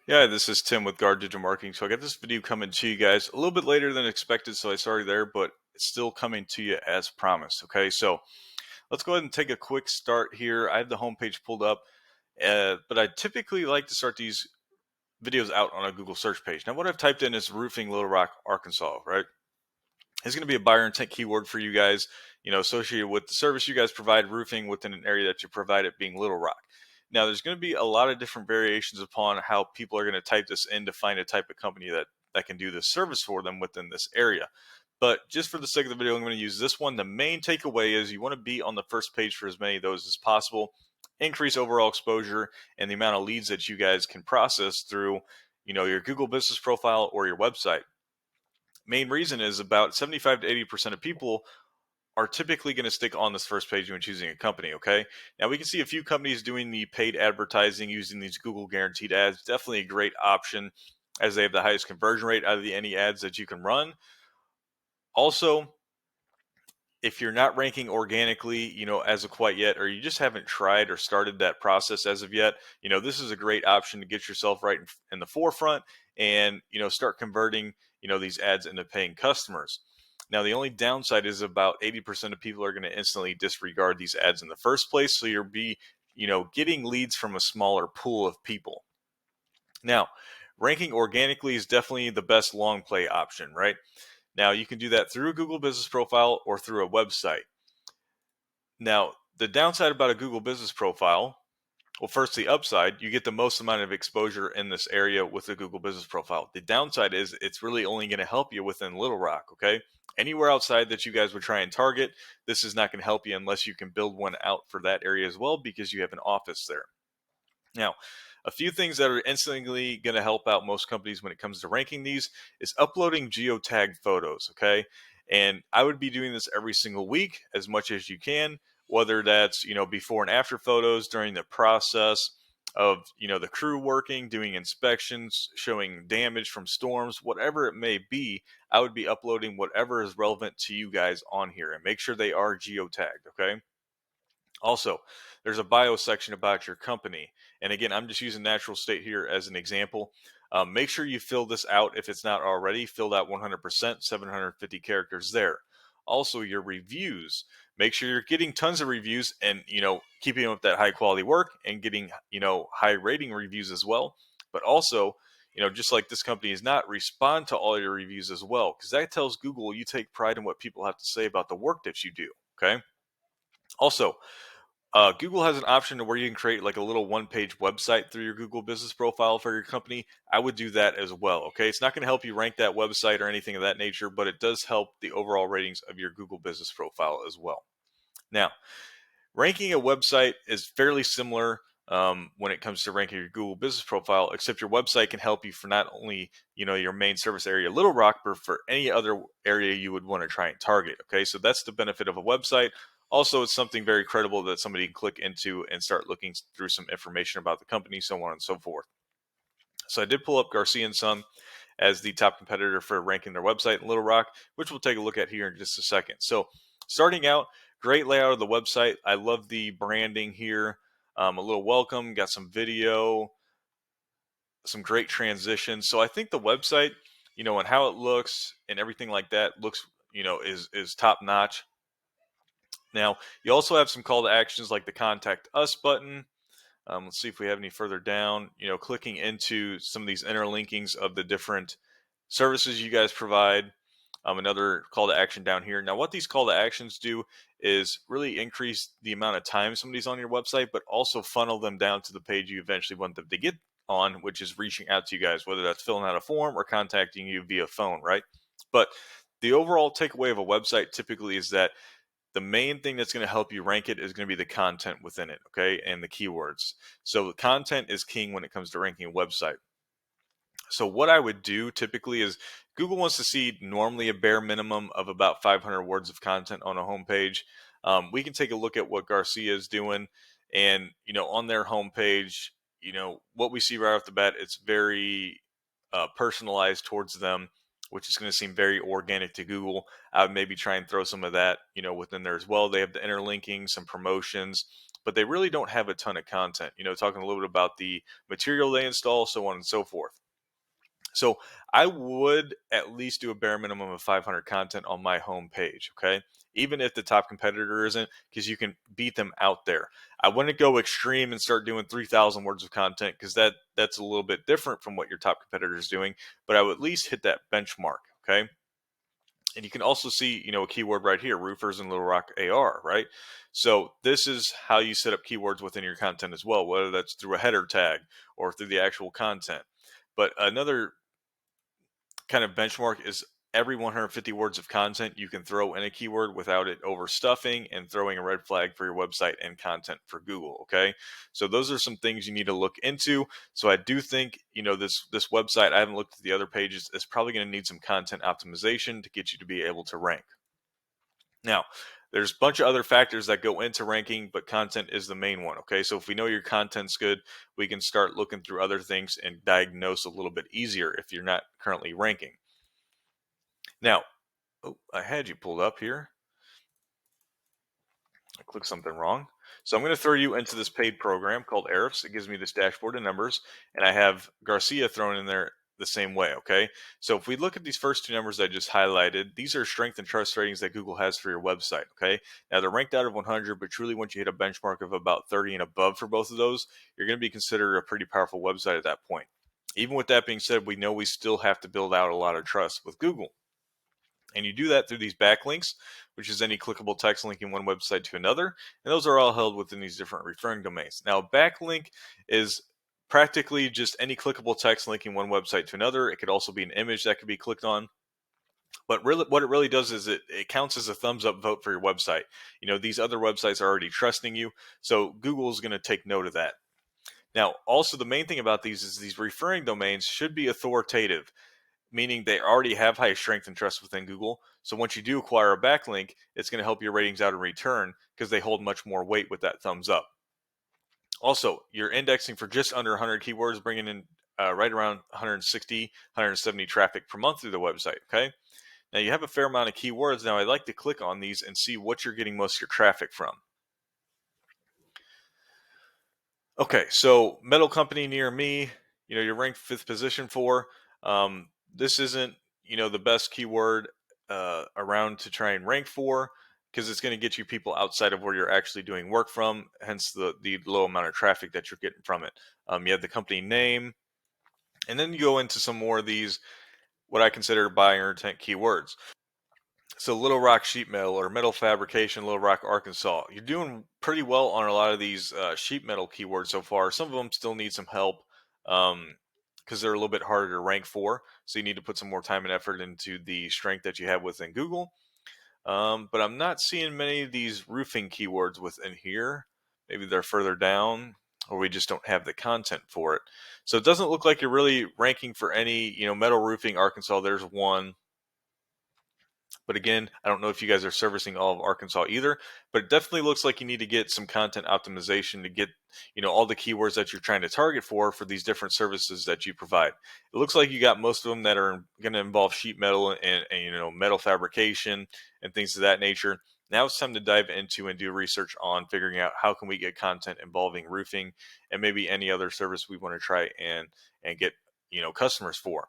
Yeah, this is Tim with Guard Digital Marketing. So I got this video coming to you guys a little bit later than expected, so I sorry there, but it's still coming to you as promised. Okay, so let's go ahead and take a quick start here. I have the homepage pulled up, but I typically like to start these videos out on a Google search page. Now, what I've typed in is roofing Little Rock, Arkansas, right? It's going to be a buyer intent keyword for you guys, associated with the service you guys provide, roofing within an area that you provide, it being Little Rock. Now, there's going to be a lot of different variations upon how people are going to type this in to find a type of company that can do this service for them within this area. But just for the sake of the video, I'm going to use this one. The main takeaway is you want to be on the first page for as many of those as possible, increase overall exposure and the amount of leads that you guys can process through, your Google business profile or your website. Main reason is about 75 to 80% of people are typically going to stick on this first page when choosing a company. Okay. Now we can see a few companies doing the paid advertising using these Google guaranteed ads. Definitely a great option as they have the highest conversion rate out of any ads that you can run. Also, if you're not ranking organically, as of quite yet, or you just haven't tried or started that process as of yet, this is a great option to get yourself right in the forefront and, start converting, these ads into paying customers. Now, the only downside is about 80% of people are going to instantly disregard these ads in the first place. So you'll be, getting leads from a smaller pool of people. Now, ranking organically is definitely the best long play option, right? Now, you can do that through a Google business profile or through a website. Now, the downside about a Google business profile, well, first, the upside, you get the most amount of exposure in this area with a Google business profile. The downside is it's really only going to help you within Little Rock, okay? Anywhere outside that you guys would try and target, this is not going to help you unless you can build one out for that area as well because you have an office there. Now, a few things that are instantly going to help out most companies when it comes to ranking these is uploading geotagged photos, okay? And I would be doing this every single week as much as you can, whether that's, before and after photos during the process of, the crew working, doing inspections, showing damage from storms, whatever it may be. I would be uploading whatever is relevant to you guys on here and make sure they are geotagged, okay? Also, there's a bio section about your company. And again, I'm just using natural state here as an example. Make sure you fill this out if it's not already filled out 100%, 750 characters there. Also, your reviews. Make sure you're getting tons of reviews and, keeping up that high quality work and getting, high rating reviews as well. But also, just like this company is not, respond to all your reviews as well, because that tells Google you take pride in what people have to say about the work that you do. Okay. Also, Google has an option to where you can create like a little one-page website through your Google business profile for your company. I would do that as well. Okay, it's not going to help you rank that website or anything of that nature, but it does help the overall ratings of your Google business profile as well. Now, ranking a website is fairly similar when it comes to ranking your Google business profile, except your website can help you for not only your main service area, Little Rock, but for any other area you would want to try and target. Okay, so that's the benefit of a website. Also, it's something very credible that somebody can click into and start looking through some information about the company, so on and so forth. So I did pull up Garcia and Son as the top competitor for ranking their website in Little Rock, which we'll take a look at here in just a second. So starting out, great layout of the website. I love the branding here. A little welcome, got some video, some great transitions. So I think the website, and how it looks and everything like that looks, is top notch. Now, you also have some call to actions like the contact us button. Let's see if we have any further down, clicking into some of these interlinkings of the different services you guys provide. Another call to action down here. Now, what these call to actions do is really increase the amount of time somebody's on your website, but also funnel them down to the page you eventually want them to get on, which is reaching out to you guys, whether that's filling out a form or contacting you via phone, right? But the overall takeaway of a website typically is that the main thing that's going to help you rank it is going to be the content within it, okay, and the keywords. So the content is king when it comes to ranking a website. So what I would do typically is Google wants to see normally a bare minimum of about 500 words of content on a homepage. We can take a look at what Garcia is doing, and on their homepage, what we see right off the bat, it's very personalized towards them, which is going to seem very organic to Google. I would maybe try and throw some of that, within there as well. They have the interlinking, some promotions, but they really don't have a ton of content. Talking a little bit about the material they install, so on and so forth. So I would at least do a bare minimum of 500 content on my home page, okay? Even if the top competitor isn't, because you can beat them out there. I wouldn't go extreme and start doing 3,000 words of content, because that's a little bit different from what your top competitor is doing. But I would at least hit that benchmark, okay? And you can also see, a keyword right here, roofers and Little Rock AR, right? So this is how you set up keywords within your content as well, whether that's through a header tag or through the actual content. But another kind of benchmark is every 150 words of content you can throw in a keyword without it overstuffing and throwing a red flag for your website and content for Google. Okay, so those are some things you need to look into. So I do think this website, I haven't looked at the other pages, is probably going to need some content optimization to get you to be able to rank. Now, there's a bunch of other factors that go into ranking, but content is the main one. Okay, so if we know your content's good, we can start looking through other things and diagnose a little bit easier if you're not currently ranking. Now, I had you pulled up here. I clicked something wrong. So I'm going to throw you into this paid program called Ahrefs. It gives me this dashboard of numbers, and I have Garcia thrown in there the same way. Okay, so if we look at these first two numbers I just highlighted, these are strength and trust ratings that Google has for your website. Okay, now they're ranked out of 100, but truly once you hit a benchmark of about 30 and above for both of those, you're going to be considered a pretty powerful website at that point. Even with that being said, we know we still have to build out a lot of trust with Google. And you do that through these backlinks, which is any clickable text linking one website to another. And those are all held within these different referring domains. Now, a backlink is practically just any clickable text linking one website to another. It could also be an image that could be clicked on. But really, what it really does is it counts as a thumbs up vote for your website. These other websites are already trusting you. So Google is going to take note of that. Now, also the main thing about these is these referring domains should be authoritative, meaning they already have high strength and trust within Google. So once you do acquire a backlink, it's going to help your ratings out in return because they hold much more weight with that thumbs up. Also, you're indexing for just under 100 keywords, bringing in right around 160, 170 traffic per month through the website. Okay. Now you have a fair amount of keywords. Now I'd like to click on these and see what you're getting most of your traffic from. Okay, so metal company near me, you're ranked 5th position for. This isn't, the best keyword around to try and rank for, because it's going to get you people outside of where you're actually doing work from, hence the low amount of traffic that you're getting from it. You have the company name, and then you go into some more of these, what I consider buyer intent keywords. So Little Rock Sheet Metal or metal fabrication, Little Rock, Arkansas. You're doing pretty well on a lot of these sheet metal keywords so far. Some of them still need some help because they're a little bit harder to rank for. So you need to put some more time and effort into the strength that you have within Google. But I'm not seeing many of these roofing keywords within here. Maybe they're further down, or we just don't have the content for it. So it doesn't look like you're really ranking for any, metal roofing, Arkansas. There's one. But again, I don't know if you guys are servicing all of Arkansas either, but it definitely looks like you need to get some content optimization to get, all the keywords that you're trying to target for these different services that you provide. It looks like you got most of them that are going to involve sheet metal and metal fabrication and things of that nature. Now it's time to dive into and do research on figuring out how can we get content involving roofing and maybe any other service we want to try and get, customers for.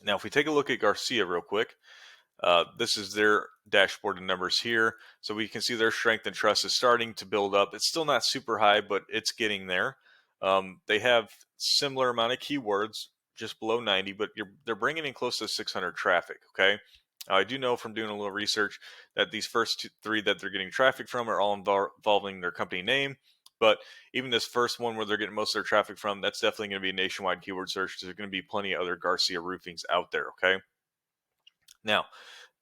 Now, if we take a look at Garcia real quick, this is their dashboard and numbers here. So we can see their strength and trust is starting to build up. It's still not super high, but it's getting there. They have similar amount of keywords, just below 90, but they're bringing in close to 600 traffic. Okay. I do know from doing a little research that these first three that they're getting traffic from are all involving their company name. But even this first one where they're getting most of their traffic from, that's definitely going to be a nationwide keyword search. There's going to be plenty of other Garcia roofings out there. Okay. Now,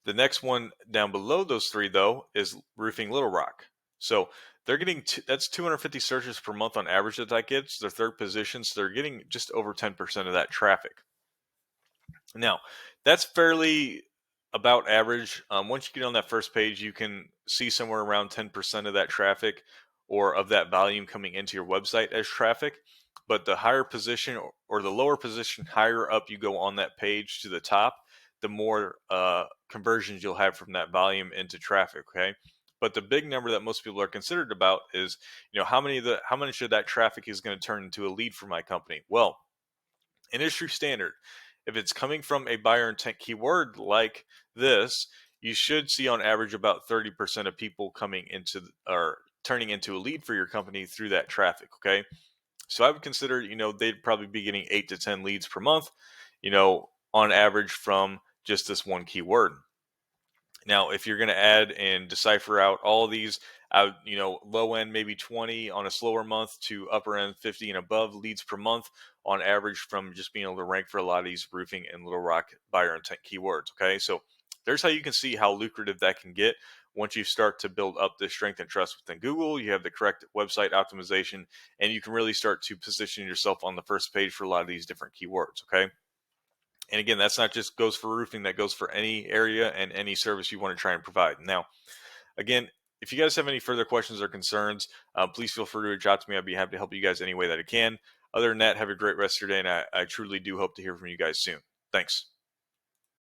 the next one down below those three, though, is roofing Little Rock. So they're getting that's 250 searches per month on average that gets. Their 3rd position, so they're getting just over 10% of that traffic. Now, that's fairly about average. Once you get on that first page, you can see somewhere around 10% of that traffic or of that volume coming into your website as traffic. But the higher position or the lower position, higher up you go on that page to the top, the more conversions you'll have from that volume into traffic. Okay. But the big number that most people are considered about is, how much of that traffic is going to turn into a lead for my company. Well, industry standard, if it's coming from a buyer intent keyword like this, you should see on average about 30% of people coming into or turning into a lead for your company through that traffic. Okay. So I would consider, they'd probably be getting 8 to 10 leads per month, on average from just this one keyword. Now, if you're going to add and decipher out all these out, low end maybe 20 on a slower month to upper end 50 and above leads per month on average from just being able to rank for a lot of these roofing and Little Rock buyer intent keywords. Okay. So there's how you can see how lucrative that can get once you start to build up this strength and trust within Google. You have the correct website optimization, and you can really start to position yourself on the first page for a lot of these different keywords. Okay. And again, that's not just goes for roofing, that goes for any area and any service you want to try and provide. Now, again, if you guys have any further questions or concerns, please feel free to reach out to me. I'd be happy to help you guys any way that I can. Other than that, have a great rest of your day, and I truly do hope to hear from you guys soon. Thanks.